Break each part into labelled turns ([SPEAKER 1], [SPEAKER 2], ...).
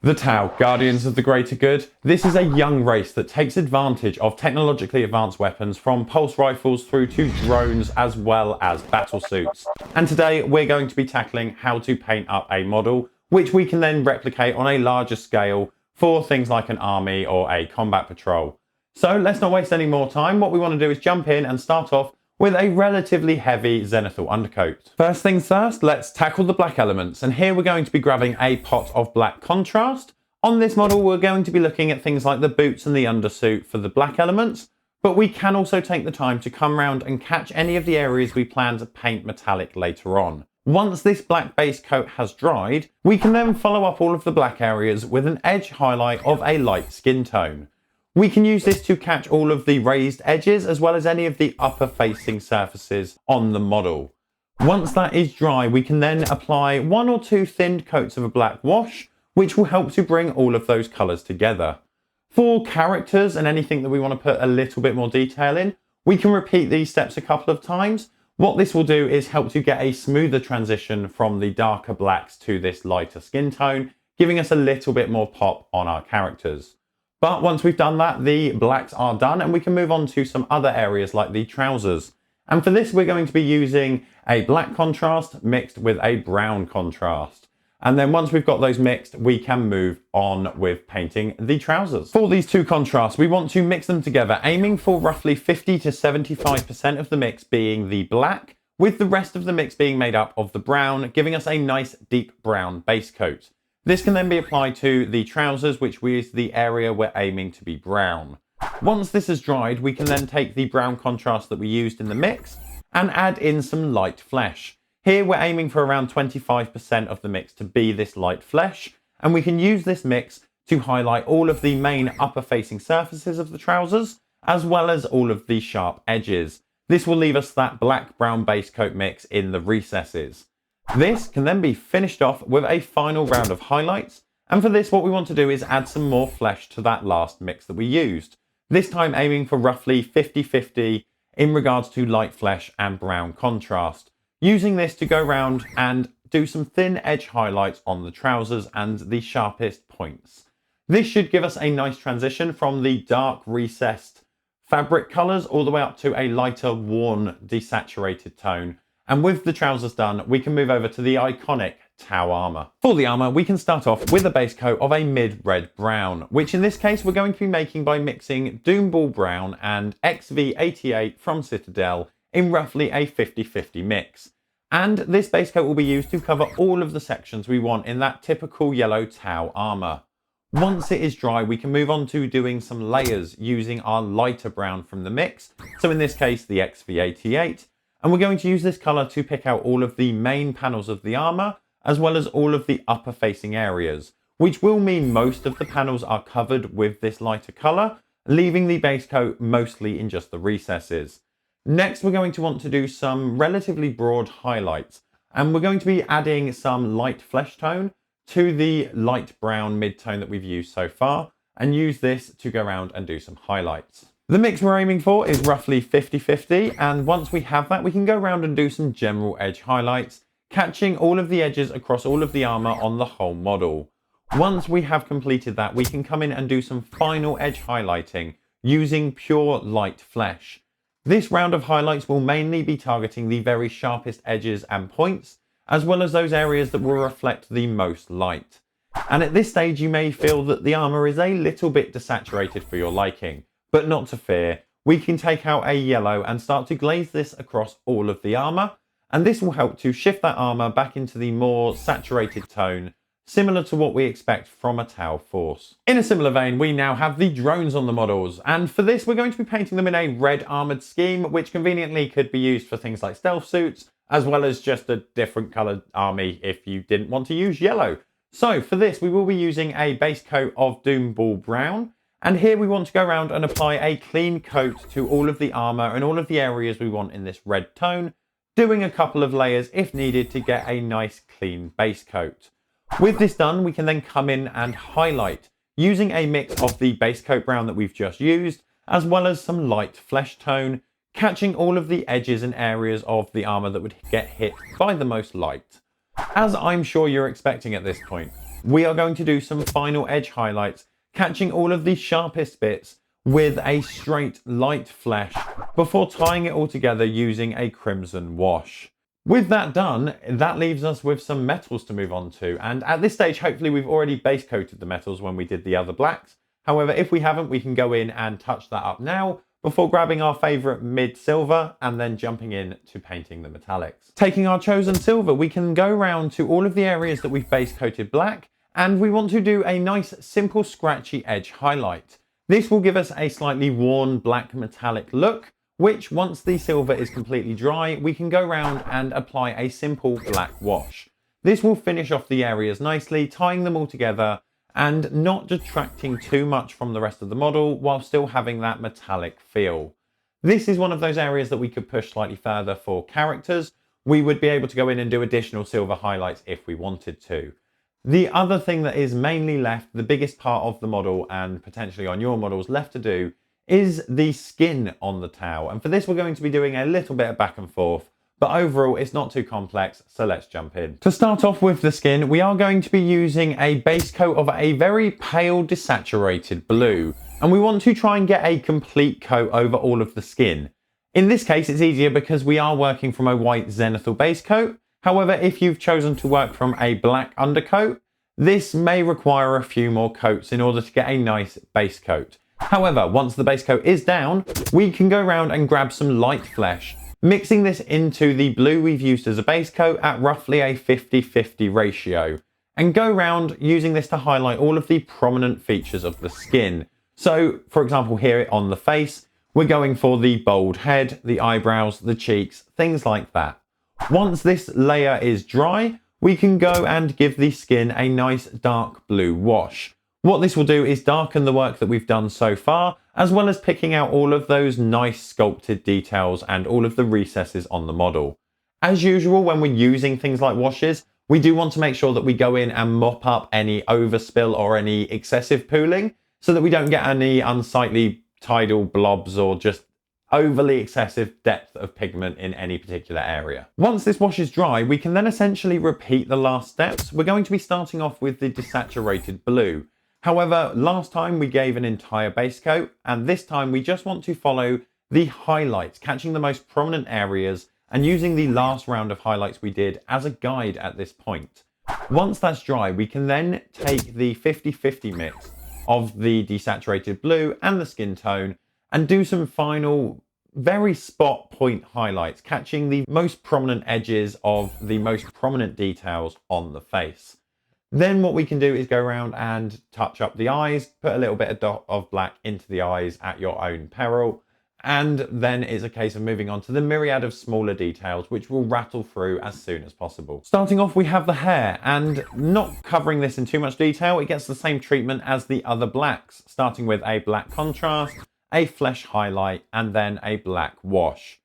[SPEAKER 1] The Tau, Guardians of the Greater Good. This is a young race that takes advantage of technologically advanced weapons from pulse rifles through to drones as well as battle suits. And today we're going to be tackling how to paint up a model which we can then replicate on a larger scale for things like an army or a combat patrol. So let's not waste any more time. What we want to do is jump in and start off with a relatively heavy zenithal undercoat. First things first, let's tackle the black elements, and here we're going to be grabbing a pot of black contrast. On this model we're going to be looking at things like the boots and the undersuit for the black elements, but we can also take the time to come round and catch any of the areas we plan to paint metallic later on. Once this black base coat has dried, we can then follow up all of the black areas with an edge highlight of a light skin tone. We can use this to catch all of the raised edges as well as any of the upper facing surfaces on the model. Once that is dry, we can then apply one or two thinned coats of a black wash, which will help to bring all of those colours together. For characters and anything that we want to put a little bit more detail in, we can repeat these steps a couple of times. What this will do is help to get a smoother transition from the darker blacks to this lighter skin tone, giving us a little bit more pop on our characters. But once we've done that, the blacks are done and we can move on to some other areas like the trousers. And for this, we're going to be using a black contrast mixed with a brown contrast. And then once we've got those mixed, we can move on with painting the trousers. For these two contrasts, we want to mix them together, aiming for roughly 50 to 75% of the mix being the black, with the rest of the mix being made up of the brown, giving us a nice deep brown base coat. This can then be applied to the trousers, which is the area we're aiming to be brown. Once this has dried, we can then take the brown contrast that we used in the mix and add in some light flesh. Here we're aiming for around 25% of the mix to be this light flesh, and we can use this mix to highlight all of the main upper facing surfaces of the trousers, as well as all of the sharp edges. This will leave us that black-brown base coat mix in the recesses. This can then be finished off with a final round of highlights, and for this what we want to do is add some more flesh to that last mix that we used. This time aiming for roughly 50-50 in regards to light flesh and brown contrast. Using this to go around and do some thin edge highlights on the trousers and the sharpest points. This should give us a nice transition from the dark recessed fabric colours all the way up to a lighter worn desaturated tone. And with the trousers done, we can move over to the iconic Tau armour. For the armour, we can start off with a base coat of a mid-red brown, which in this case we're going to be making by mixing Doomball Brown and XV88 from Citadel in roughly a 50-50 mix. And this base coat will be used to cover all of the sections we want in that typical yellow Tau armour. Once it is dry, we can move on to doing some layers using our lighter brown from the mix, so in this case the XV88. And we're going to use this colour to pick out all of the main panels of the armour, as well as all of the upper facing areas, which will mean most of the panels are covered with this lighter colour, leaving the base coat mostly in just the recesses. Next, we're going to want to do some relatively broad highlights, and we're going to be adding some light flesh tone to the light brown mid-tone that we've used so far, and use this to go around and do some highlights. The mix we're aiming for is roughly 50-50, and once we have that, we can go around and do some general edge highlights, catching all of the edges across all of the armour on the whole model. Once we have completed that, we can come in and do some final edge highlighting using pure light flesh. This round of highlights will mainly be targeting the very sharpest edges and points, as well as those areas that will reflect the most light. And at this stage, you may feel that the armour is a little bit desaturated for your liking. But not to fear, we can take out a yellow and start to glaze this across all of the armour, and this will help to shift that armour back into the more saturated tone, similar to what we expect from a Tau force. In a similar vein, we now have the drones on the models, and for this we're going to be painting them in a red armoured scheme, which conveniently could be used for things like stealth suits, as well as just a different coloured army if you didn't want to use yellow. So for this we will be using a base coat of Doomball Brown, and here we want to go around and apply a clean coat to all of the armour and all of the areas we want in this red tone, doing a couple of layers if needed to get a nice clean base coat. With this done, we can then come in and highlight using a mix of the base coat brown that we've just used, as well as some light flesh tone, catching all of the edges and areas of the armour that would get hit by the most light. As I'm sure you're expecting at this point, we are going to do some final edge highlights, catching all of the sharpest bits with a straight light flesh before tying it all together using a crimson wash. With that done, that leaves us with some metals to move on to, and at this stage hopefully we've already base coated the metals when we did the other blacks. However, if we haven't, we can go in and touch that up now before grabbing our favourite mid silver and then jumping in to painting the metallics. Taking our chosen silver, we can go round to all of the areas that we've base coated black, and we want to do a nice simple scratchy edge highlight. This will give us a slightly worn black metallic look, which once the silver is completely dry, we can go round and apply a simple black wash. This will finish off the areas nicely, tying them all together and not detracting too much from the rest of the model while still having that metallic feel. This is one of those areas that we could push slightly further for characters. We would be able to go in and do additional silver highlights if we wanted to. The other thing that is mainly left, the biggest part of the model and potentially on your models left to do, is the skin on the towel. And for this, we're going to be doing a little bit of back and forth, but overall it's not too complex, so let's jump in. To start off with the skin, we are going to be using a base coat of a very pale desaturated blue, and we want to try and get a complete coat over all of the skin. In this case, it's easier because we are working from a white zenithal base coat. However, if you've chosen to work from a black undercoat, this may require a few more coats in order to get a nice base coat. However, once the base coat is down, we can go around and grab some light flesh, mixing this into the blue we've used as a base coat at roughly a 50-50 ratio, and go around using this to highlight all of the prominent features of the skin. So, for example, here on the face, we're going for the bold head, the eyebrows, the cheeks, things like that. Once this layer is dry, we can go and give the skin a nice dark blue wash. What this will do is darken the work that we've done so far, as well as picking out all of those nice sculpted details and all of the recesses on the model. As usual, when we're using things like washes, we do want to make sure that we go in and mop up any overspill or any excessive pooling, so that we don't get any unsightly tidal blobs or just overly excessive depth of pigment in any particular area. Once this wash is dry, we can then essentially repeat the last steps. We're going to be starting off with the desaturated blue. However, last time we gave an entire base coat, and this time we just want to follow the highlights, catching the most prominent areas and using the last round of highlights we did as a guide at this point. Once that's dry, we can then take the 50-50 mix of the desaturated blue and the skin tone and do some final very spot point highlights, catching the most prominent edges of the most prominent details on the face. Then what we can do is go around and touch up the eyes, put a little bit of dot of black into the eyes at your own peril, and then it's a case of moving on to the myriad of smaller details which we'll rattle through as soon as possible. Starting off, we have the hair, and not covering this in too much detail, it gets the same treatment as the other blacks, starting with a black contrast, a flesh highlight, and then a black wash.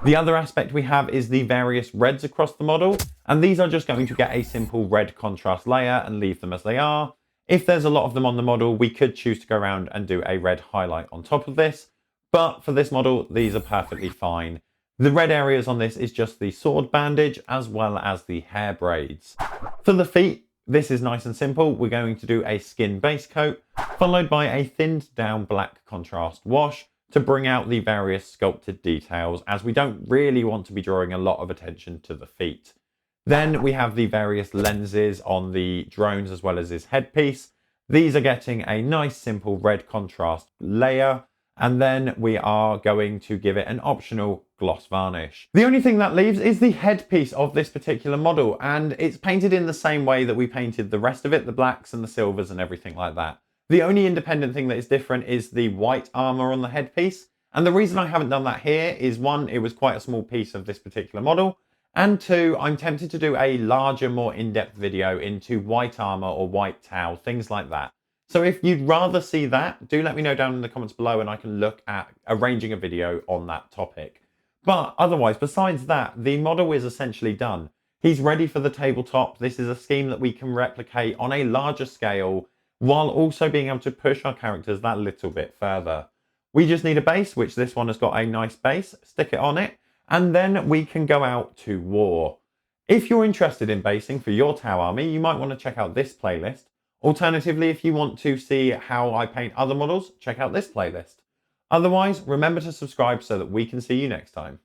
[SPEAKER 1] The other aspect we have is the various reds across the model, and these are just going to get a simple red contrast layer and leave them as they are. If there's a lot of them on the model, we could choose to go around and do a red highlight on top of this, but for this model, these are perfectly fine. The red areas on this is just the sword bandage as well as the hair braids. For the feet, this is nice and simple. We're going to do a skin base coat, followed by a thinned down black contrast wash to bring out the various sculpted details, as we don't really want to be drawing a lot of attention to the feet. Then we have the various lenses on the drones as well as his headpiece. These are getting a nice simple red contrast layer, and then we are going to give it an optional gloss varnish. The only thing that leaves is the headpiece of this particular model, and it's painted in the same way that we painted the rest of it, the blacks and the silvers and everything like that. The only independent thing that is different is the white armor on the headpiece. And the reason I haven't done that here is, one, it was quite a small piece of this particular model. And two, I'm tempted to do a larger, more in-depth video into white armor or white towel, things like that. So if you'd rather see that, do let me know down in the comments below and I can look at arranging a video on that topic. But otherwise, besides that, the model is essentially done. He's ready for the tabletop. This is a scheme that we can replicate on a larger scale, while also being able to push our characters that little bit further. We just need a base, which this one has got a nice base, stick it on it, and then we can go out to war. If you're interested in basing for your Tau army, you might want to check out this playlist. Alternatively, if you want to see how I paint other models, check out this playlist. Otherwise, remember to subscribe so that we can see you next time.